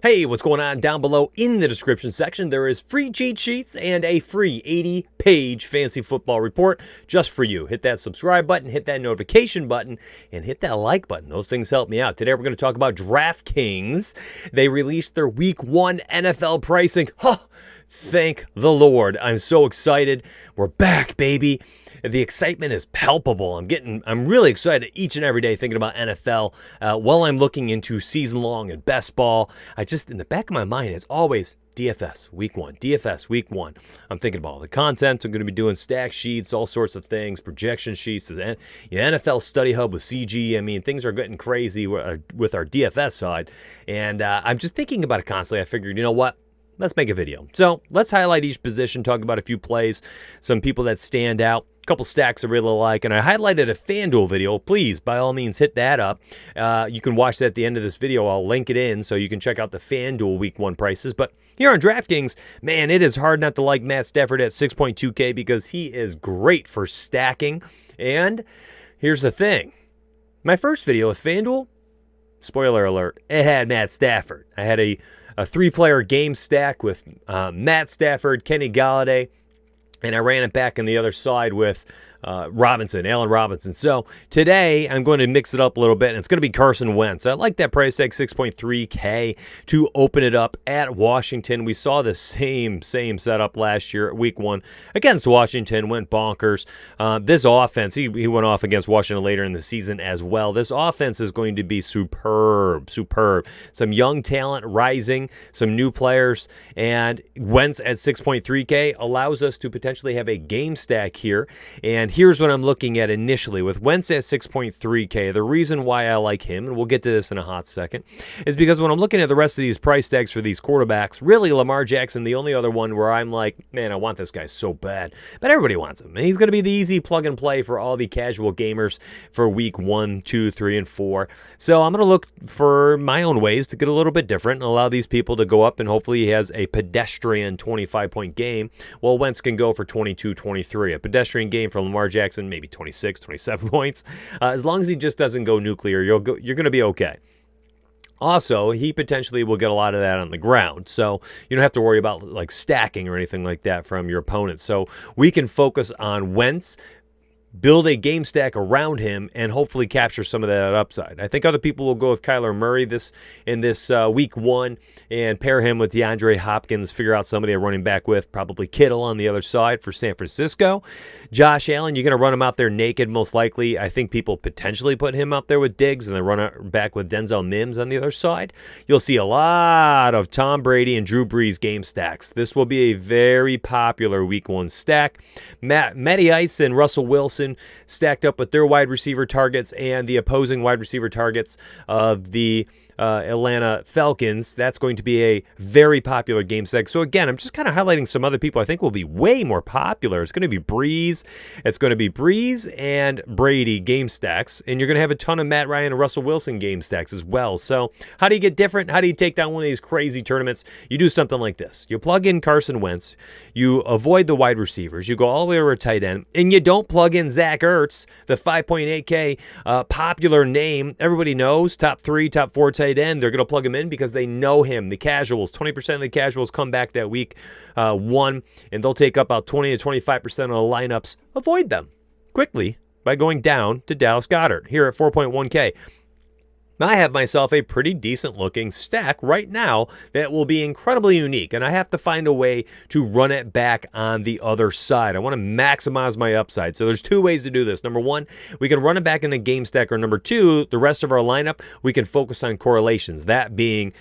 Hey, what's going on? Down below in the description section, there is free cheat sheets and a free 80-page fantasy football report just for you. Hit that subscribe button, hit that notification button, and hit that like button. Those things help me out. Today, we're going to talk about DraftKings. They released their Week 1 NFL pricing. Thank the Lord. I'm so excited. We're back, baby. The excitement is palpable. I'm really excited each and every day thinking about NFL while I'm looking into season long and best ball. In the back of my mind, it's always DFS Week 1, DFS Week 1. I'm thinking about all the content. I'm going to be doing stack sheets, all sorts of things, projection sheets, the NFL Study Hub with CG. I mean, things are getting crazy with our DFS side. And I'm just thinking about it constantly. I figured, you know what? Let's make a video. So let's highlight each position, talk about a few plays, some people that stand out, a couple stacks I really like, and I highlighted a FanDuel video. Please, by all means, hit that up. You can watch that at the end of this video. I'll link it in so you can check out the FanDuel Week 1 prices. But here on DraftKings, man, it is hard not to like Matt Stafford at 6.2K because he is great for stacking. And here's the thing. My first video with FanDuel, spoiler alert, it had Matt Stafford. I had a three-player game stack with Matt Stafford, Kenny Galladay, and I ran it back on the other side with Allen Robinson. So today I'm going to mix it up a little bit, and it's going to be Carson Wentz. I like that price tag, 6.3K, to open it up at Washington. We saw the same setup last year at Week 1 against Washington, went bonkers. This offense, he went off against Washington later in the season as well. This offense is going to be superb. Some young talent rising, some new players, and Wentz at 6.3K allows us to potentially have a game stack here. And here's what I'm looking at initially. With Wentz at 6.3K, the reason why I like him, and we'll get to this in a hot second, is because when I'm looking at the rest of these price tags for these quarterbacks, really Lamar Jackson, the only other one where I'm like, man, I want this guy so bad. But everybody wants him. And he's going to be the easy plug and play for all the casual gamers for Week 1, 2, 3, and 4. So I'm going to look for my own ways to get a little bit different and allow these people to go up, and hopefully he has a pedestrian 25-point game, while Wentz can go for 22, 23. A pedestrian game for Lamar Jackson, maybe 26, 27 points. As long as he just doesn't go nuclear, you're going to be okay. Also, he potentially will get a lot of that on the ground, so you don't have to worry about like stacking or anything like that from your opponents. So we can focus on Wentz, build a game stack around him, and hopefully capture some of that upside. I think other people will go with Kyler Murray in this Week 1 and pair him with DeAndre Hopkins, figure out somebody to run him back with, probably Kittle on the other side for San Francisco. Josh Allen, you're going to run him out there naked most likely. I think people potentially put him out there with Diggs and then run it back with Denzel Mims on the other side. You'll see a lot of Tom Brady and Drew Brees game stacks. This will be a very popular Week 1 stack. Matty Ice and Russell Wilson stacked up with their wide receiver targets and the opposing wide receiver targets of the Atlanta Falcons. That's going to be a very popular game stack. So again, I'm just kind of highlighting some other people I think will be way more popular. It's going to be Breeze. It's going to be Breeze and Brady game stacks, and you're going to have a ton of Matt Ryan and Russell Wilson game stacks as well. So how do you get different? How do you take down one of these crazy tournaments? You do something like this. You plug in Carson Wentz. You avoid the wide receivers. You go all the way over a tight end, and you don't plug in Zach Ertz, the 5.8K popular name. Everybody knows top 3, top 4 tight end. They're going to plug him in because they know him. The casuals, 20% of the casuals come back that Week 1, and they'll take up about 20 to 25% of the lineups. Avoid them quickly by going down to Dallas Goedert here at 4.1K. I have myself a pretty decent looking stack right now that will be incredibly unique, and I have to find a way to run it back on the other side. I want to maximize my upside. So there's two ways to do this. Number one, we can run it back in a game stack, or number two, the rest of our lineup, we can focus on correlations. That being,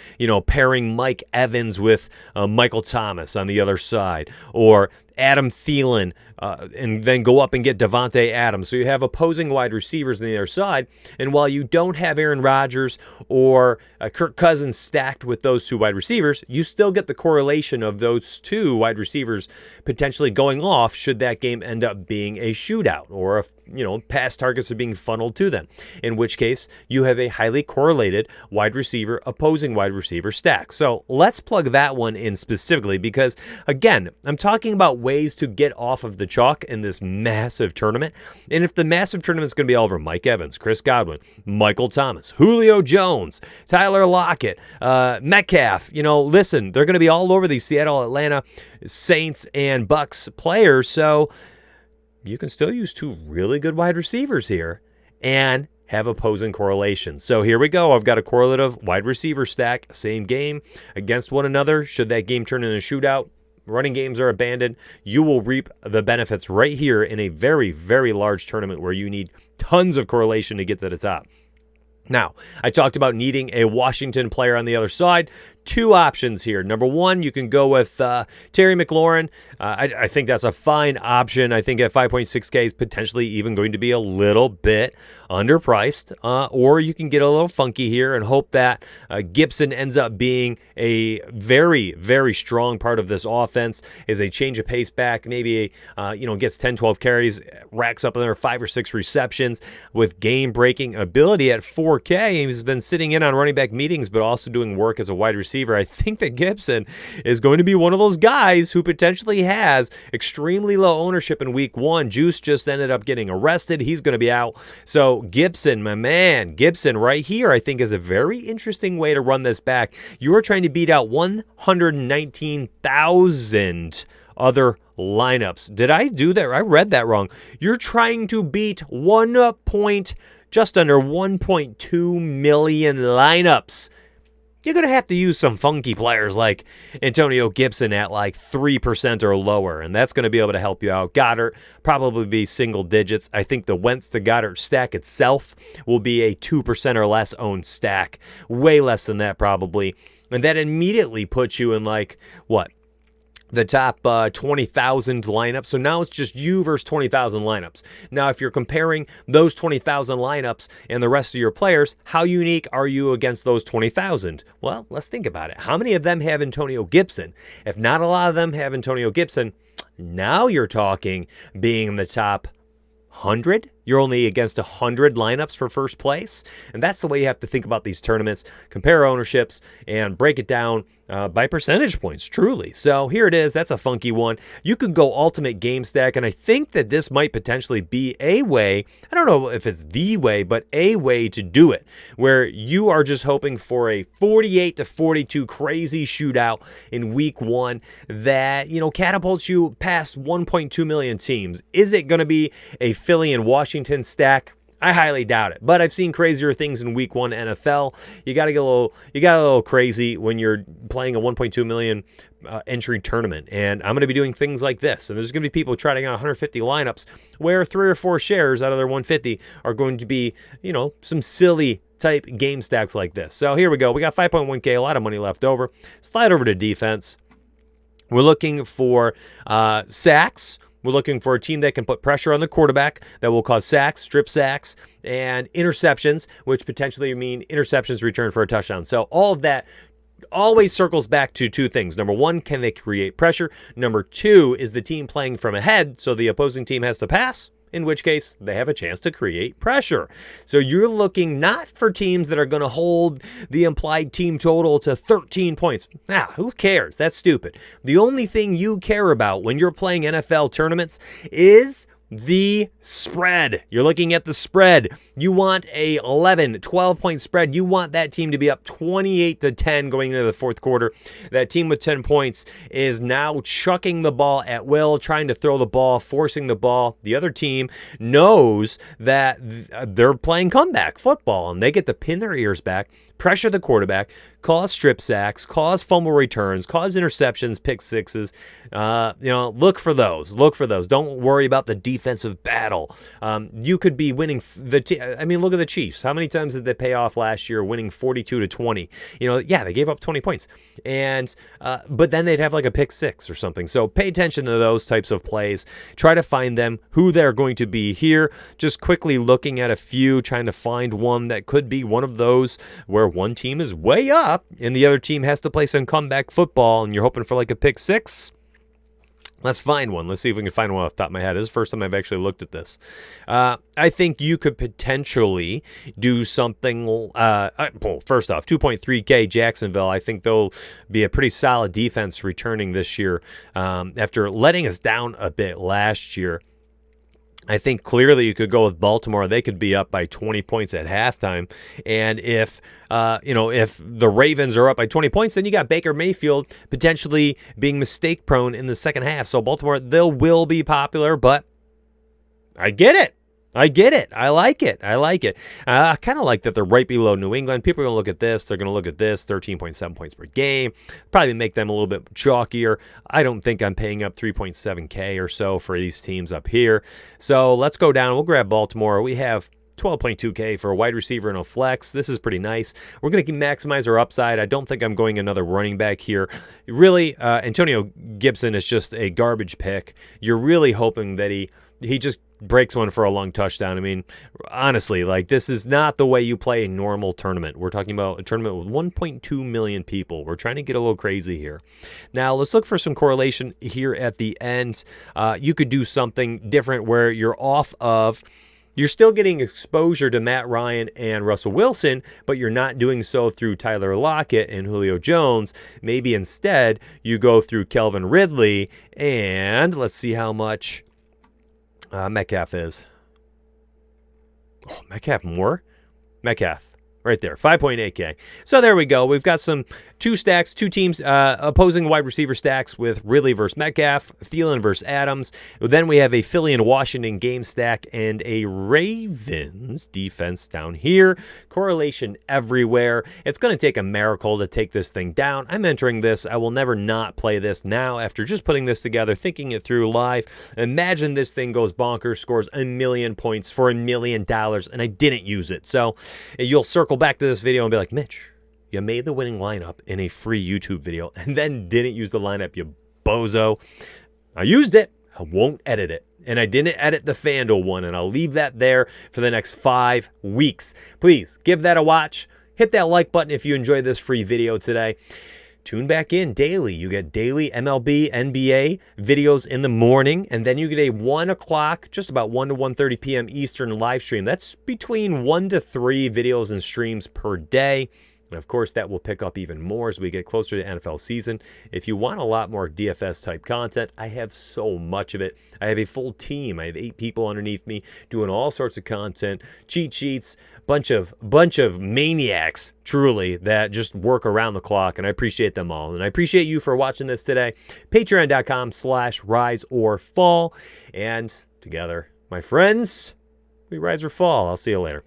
pairing Mike Evans with Michael Thomas on the other side, or Adam Thielen, and then go up and get Devontae Adams. So you have opposing wide receivers on the other side, and while you don't have Aaron Rodgers or Kirk Cousins stacked with those two wide receivers, you still get the correlation of those two wide receivers potentially going off should that game end up being a shootout, or if pass targets are being funneled to them, in which case you have a highly correlated opposing wide receiver stack. So let's plug that one in specifically because, again, I'm talking about ways to get off of the chalk in this massive tournament. And if the massive tournament is going to be all over Mike Evans, Chris Godwin, Michael Thomas, Julio Jones, Tyler Lockett, Metcalf, listen, they're going to be all over these Seattle, Atlanta, Saints, and Bucks players. So you can still use two really good wide receivers here and have opposing correlations. So here we go. I've got a correlative wide receiver stack, same game against one another. Should that game turn into a shootout, running games are abandoned, you will reap the benefits right here in a very, very large tournament where you need tons of correlation to get to the top. Now, I talked about needing a Washington player on the other side. Two options here. Number one, you can go with Terry McLaurin. I think that's a fine option. I think at 5.6K is potentially even going to be a little bit underpriced. Or you can get a little funky here and hope that Gibson ends up being a very, very strong part of this offense, is a change of pace back, maybe gets 10, 12 carries, racks up another 5 or 6 receptions with game-breaking ability at 4K. He's been sitting in on running back meetings, but also doing work as a wide receiver. I think that Gibson is going to be one of those guys who potentially has extremely low ownership in week 1. Juice just ended up getting arrested. He's going to be out. So Gibson, my man, Gibson right here, I think is a very interesting way to run this back. You are trying to beat out 119,000 other lineups. Did I do that? I read that wrong. You're trying to beat just under 1.2 million lineups. You're going to have to use some funky players like Antonio Gibson at like 3% or lower, and that's going to be able to help you out. Goddard probably be single digits. I think the Wentz to Goddard stack itself will be a 2% or less owned stack. Way less than that probably. And that immediately puts you in the top 20,000 lineups. So now it's just you versus 20,000 lineups. Now, if you're comparing those 20,000 lineups and the rest of your players, how unique are you against those 20,000? Well, let's think about it. How many of them have Antonio Gibson? If not a lot of them have Antonio Gibson, now you're talking being in the top 100. You're only against 100 lineups for first place. And that's the way you have to think about these tournaments. Compare ownerships and break it down by percentage points, truly. So here it is. That's a funky one. You could go ultimate game stack, and I think that this might potentially be a way, I don't know if it's the way, but a way to do it, where you are just hoping for a 48-42 crazy shootout in week 1 that, catapults you past 1.2 million teams. Is it going to be a Philly and Washington stack? I highly doubt it, but I've seen crazier things in week 1 NFL. You got to get a little crazy when you're playing a 1.2 million entry tournament, and I'm going to be doing things like this. And there's going to be people trying out 150 lineups where 3 or 4 shares out of their 150 are going to be, some silly type game stacks like this. So here we go. We got 5.1K, a lot of money left over. Slide over to defense. We're looking for sacks. We're looking for a team that can put pressure on the quarterback that will cause sacks, strip sacks, and interceptions, which potentially mean interceptions returned for a touchdown. So all of that always circles back to 2 things. Number 1, can they create pressure? Number 2, is the team playing from ahead, so the opposing team has to pass, in which case they have a chance to create pressure. So you're looking not for teams that are going to hold the implied team total to 13 points. Who cares? That's stupid. The only thing you care about when you're playing NFL tournaments is the spread. You're looking at the spread. You want a 11, 12-point spread. You want that team to be up 28-10 going into the fourth quarter. That team with 10 points is now chucking the ball at will, trying to throw the ball, forcing the ball. The other team knows that they're playing comeback football, and they get to pin their ears back, pressure the quarterback, cause strip sacks, cause fumble returns, cause interceptions, pick sixes. Look for those. Don't worry about the defensive battle. You could be winning look at the Chiefs. How many times did they pay off last year, winning 42-20? They gave up 20 points, and but then they'd have like a pick six or something. So pay attention to those types of plays. Try to find them, who they're going to be here. Just quickly looking at a few, trying to find one that could be one of those where one team is way up and the other team has to play some comeback football, and you're hoping for like a pick six. Let's find one. Let's see if we can find one off the top of my head. This is the first time I've actually looked at this. I think you could potentially do something. Well, first off, 2.3K Jacksonville. I think they'll be a pretty solid defense returning this year after letting us down a bit last year. I think clearly you could go with Baltimore. They could be up by 20 points at halftime. And if the Ravens are up by 20 points, then you got Baker Mayfield potentially being mistake prone in the second half. So Baltimore, they will be popular, but I get it. I like it. I kind of like that they're right below New England. People are going to look at this. They're going to look at this, 13.7 points per game. Probably make them a little bit chalkier. I don't think I'm paying up 3.7K or so for these teams up here. So let's go down. We'll grab Baltimore. We have 12.2K for a wide receiver and a flex. This is pretty nice. We're going to maximize our upside. I don't think I'm going another running back here. Really, Antonio Gibson is just a garbage pick. You're really hoping that he just breaks one for a long touchdown. I mean, honestly, like, this is not the way you play a normal tournament. We're talking about a tournament with 1.2 million people. We're trying to get a little crazy here. Now, let's look for some correlation here at the end. You could do something different where you're still getting exposure to Matt Ryan and Russell Wilson, but you're not doing so through Tyler Lockett and Julio Jones. Maybe instead you go through Kelvin Ridley, and let's see how much Metcalf is. Oh, Metcalf more? Metcalf. Right there, 5.8K. So there we go. We've got two teams, opposing wide receiver stacks with Ridley versus Metcalf, Thielen versus Adams. Then we have a Philly and Washington game stack and a Ravens defense down here. Correlation everywhere. It's going to take a miracle to take this thing down. I'm entering this. I will never not play this now after just putting this together, thinking it through live. Imagine this thing goes bonkers, scores 1 million points for $1 million, and I didn't use it. So you'll circle back to this video and be like, Mitch, you made the winning lineup in a free YouTube video and then didn't use the lineup, you bozo. I used it. I won't edit it. And I didn't edit the FanDuel one, and I'll leave that there for the next 5 weeks. Please give that a watch. Hit that like button if you enjoyed this free video today. Tune back in daily. You get daily MLB, NBA videos in the morning, and then you get a 1 o'clock, just about 1 to 1:30 p.m. Eastern live stream. That's between 1 to 3 videos and streams per day. And of course, that will pick up even more as we get closer to NFL season. If you want a lot more DFS type content, I have so much of it. I have a full team. I have 8 people underneath me doing all sorts of content, cheat sheets, bunch of maniacs, truly, that just work around the clock, and I appreciate them all. And I appreciate you for watching this today. Patreon.com/riseorfall. And together, my friends, we rise or fall. I'll see you later.